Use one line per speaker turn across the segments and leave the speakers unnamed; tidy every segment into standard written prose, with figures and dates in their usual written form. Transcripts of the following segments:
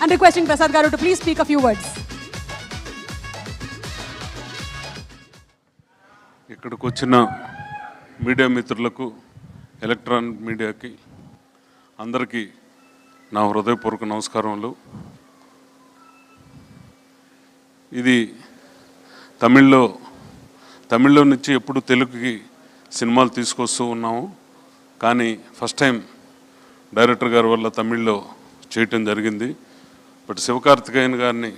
I'm requesting Prasad Garu to please speak a few words.
ఇక్కడికి వచ్చిన media మిత్రులకు, electronic మీడియాకి అందరికీ నా హృదయపూర్వక నమస్కారములు. ఇది తమిళ్లో నుంచి ఎప్పుడు తెలుగుకి సినిమాలు తీసుకొస్తూ ఉన్నాము. కానీ ఫస్ట్ టైం డైరెక్టర్ గారి వల్ల తమిళ్లో చేయటం జరిగింది. బట్ శివకార్తికేయన్ గారిని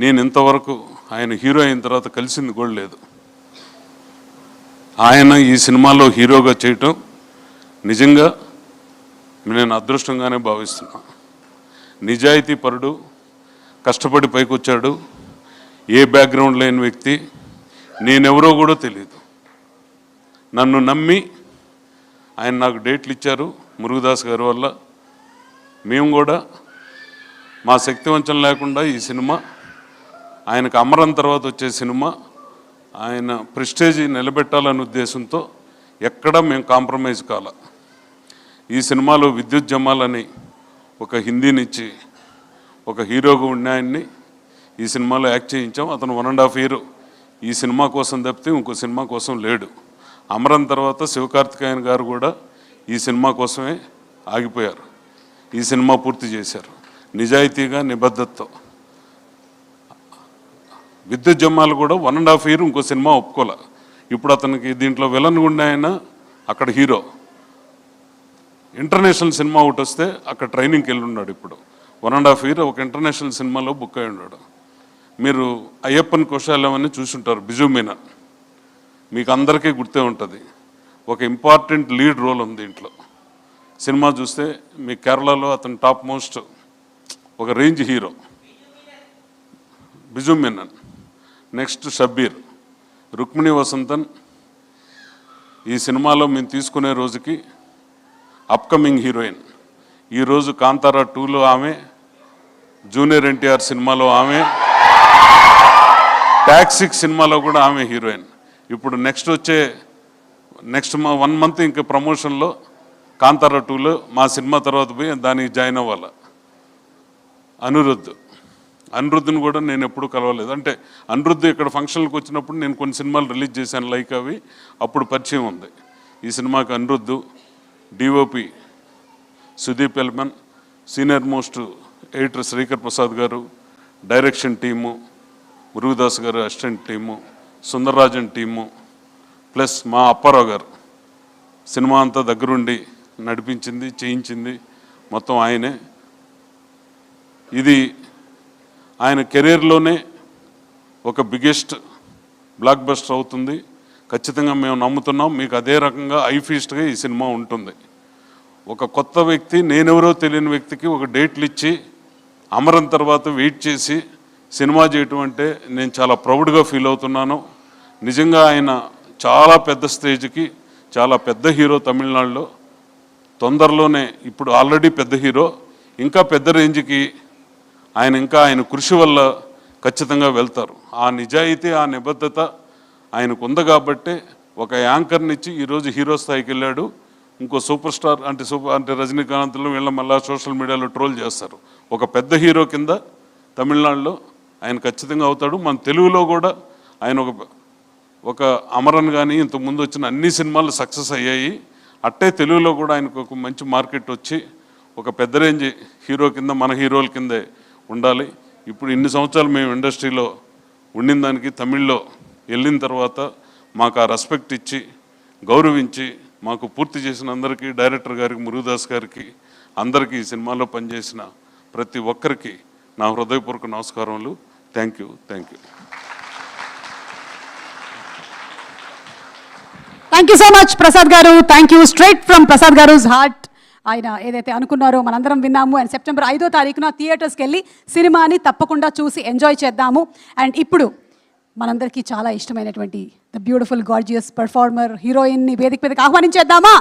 నేను ఇంతవరకు ఆయన హీరో అయిన తర్వాత కలిసింది కూడా లేదు. ఆయన ఈ సినిమాలో హీరోగా చేయటం నిజంగా నేను అదృష్టంగానే భావిస్తున్నా. నిజాయితీ పరుడు, కష్టపడి పైకి వచ్చాడు, ఏ బ్యాక్గ్రౌండ్ లేని వ్యక్తి, నేనెవరో కూడా తెలియదు. నన్ను నమ్మి ఆయన నాకు డేట్లు ఇచ్చారు మురుగదాస్ గారి వల్ల. మేము కూడా మా శక్తివంచన లేకుండా ఈ సినిమా ఆయనకు అమరం తర్వాత వచ్చే సినిమా ఆయన ప్రెస్టేజ్ నిలబెట్టాలనే ఉద్దేశంతో ఎక్కడా మేము కాంప్రమైజ్ కాల. ఈ సినిమాలో విద్యుత్ జమాల్ అని ఒక హిందీనిచ్చి ఒక హీరోగా ఉన్న ఆయన్ని ఈ సినిమాలో యాక్ట్ చేయించాం. అతను 1.5 year ఈ సినిమా కోసం తప్పితే ఇంకో సినిమా కోసం లేడు. అమరం తర్వాత శివకార్తికేయన్ గారు కూడా ఈ సినిమా కోసమే ఆగిపోయారు. ఈ సినిమా పూర్తి చేశారు నిజాయితీగా, నిబద్ధతతో. విద్యుత్ జమాల్ కూడా 1.5 year ఇంకో సినిమా ఒప్పుకోలే. ఇప్పుడు అతనికి దీంట్లో విలన్ గుండె ఆయన అక్కడ హీరో. ఇంటర్నేషనల్ సినిమా ఒకటి వస్తే అక్కడ ట్రైనింగ్కి వెళ్ళి ఉన్నాడు. ఇప్పుడు 1.5 year ఒక ఇంటర్నేషనల్ సినిమాలో బుక్ అయి ఉన్నాడు. మీరు అయ్యప్పన్ కుశాలం అని చూసుంటారు, బిజు మీనన్, మీకు అందరికీ గుర్తే ఉంటుంది. ఒక ఇంపార్టెంట్ లీడ్ రోల్ ఉంది దీంట్లో. సినిమా చూస్తే మీ కేరళలో అతను టాప్ మోస్ట్ ఒక range hero Biju Menon. Next Shabbir, Rukmini Vasanthan ఈ సినిమాలో మేము తీసుకునే రోజుకి అప్కమింగ్ హీరోయిన్. ఈరోజు కాంతారా 2లో ఆమె, జూనియర్ ఎన్టీఆర్ సినిమాలో ఆమె, టాక్సీ సినిమాలో కూడా ఆమె హీరోయిన్. ఇప్పుడు నెక్స్ట్ 1 month ఇంకా ప్రమోషన్లో కాంతారా 2లో మా సినిమా తర్వాత పోయి దానికి జాయిన్ అవ్వాలి. అనిరుద్ధ్ని కూడా నేను ఎప్పుడు కలవలేదు. అంటే అనిరుద్ధ్ ఇక్కడ ఫంక్షన్లకు వచ్చినప్పుడు నేను కొన్ని సినిమాలు రిలీజ్ చేశాను, లైక్ అవి, అప్పుడు పరిచయం ఉంది. ఈ సినిమాకి Anirudh, DOP Sudeep Elman, senior most editor Sreekar Prasad గారు, డైరెక్షన్ టీము మురుగదాస్ గారు, assistant team Sundarrajan team, plus మా అప్పారావు గారు సినిమా అంతా దగ్గరుండి నడిపించింది, చేయించింది మొత్తం ఆయనే. ఇది ఆయన కెరీర్లోనే ఒక బిగ్గెస్ట్ బ్లాక్ బస్టర్ అవుతుంది ఖచ్చితంగా మేము నమ్ముతున్నాం. మీకు అదే రకంగా ఐఫీస్ట్గా ఈ సినిమా ఉంటుంది. ఒక కొత్త వ్యక్తి, నేనెవరో తెలియని వ్యక్తికి ఒక డేట్లు ఇచ్చి అమరం తర్వాత వెయిట్ చేసి సినిమా చేయటం అంటే నేను చాలా ప్రౌడ్గా ఫీల్ అవుతున్నాను. నిజంగా ఆయన చాలా పెద్ద స్టేజ్కి, చాలా పెద్ద హీరో తమిళనాడులో. తొందరలోనే ఇప్పుడు ఆల్రెడీ పెద్ద హీరో, ఇంకా పెద్ద రేంజ్కి ఆయన కృషి వల్ల ఖచ్చితంగా వెళ్తారు. ఆ నిజాయితీ, ఆ నిబద్ధత ఆయనకు ఉంది కాబట్టే ఒక యాంకర్నిచ్చి ఈరోజు హీరో స్థాయికి వెళ్ళాడు. ఇంకో సూపర్ స్టార్ అంటే రజనీకాంత్లో వీళ్ళ మళ్ళీ సోషల్ మీడియాలో ట్రోల్ చేస్తారు. ఒక పెద్ద హీరో కింద తమిళనాడులో ఆయన ఖచ్చితంగా అవుతాడు. మన తెలుగులో కూడా ఆయన ఒక అమరన్ కానీ ఇంతకుముందు వచ్చిన అన్ని సినిమాలు సక్సెస్ అయ్యాయి. అట్టే తెలుగులో కూడా ఆయనకు ఒక మంచి మార్కెట్ వచ్చి ఒక పెద్ద రేంజ్ హీరో కింద, మన హీరోల కిందే ఉండాలి. ఇప్పుడు ఇన్ని సంవత్సరాలు మేము ఇండస్ట్రీలో ఉండిన దానికి తమిళ్లో వెళ్ళిన తర్వాత మాకు ఆ రెస్పెక్ట్ ఇచ్చి గౌరవించి మాకు పూర్తి చేసిన అందరికీ, డైరెక్టర్ గారికి, మురుగదాస్ గారికి, అందరికీ ఈ సినిమాలో పనిచేసిన ప్రతి ఒక్కరికి నా హృదయపూర్వక నమస్కారములు. Thank you.
Thank you so much Prasad గారు. Thank you. Straight from Prasad గారుస్ హార్ట్. ఆయన ఏదైతే అనుకున్నారో మనందరం విన్నాము. అండ్ September 5వ థియేటర్స్కి వెళ్ళి సినిమాని తప్పకుండా చూసి ఎంజాయ్ చేద్దాము. అండ్ ఇప్పుడు మనందరికీ చాలా ఇష్టమైనటువంటి ద బ్యూటిఫుల్ గార్జియస్ పర్ఫార్మర్ హీరోయిన్ని వేదిక మీదకి ఆహ్వానించేద్దామా?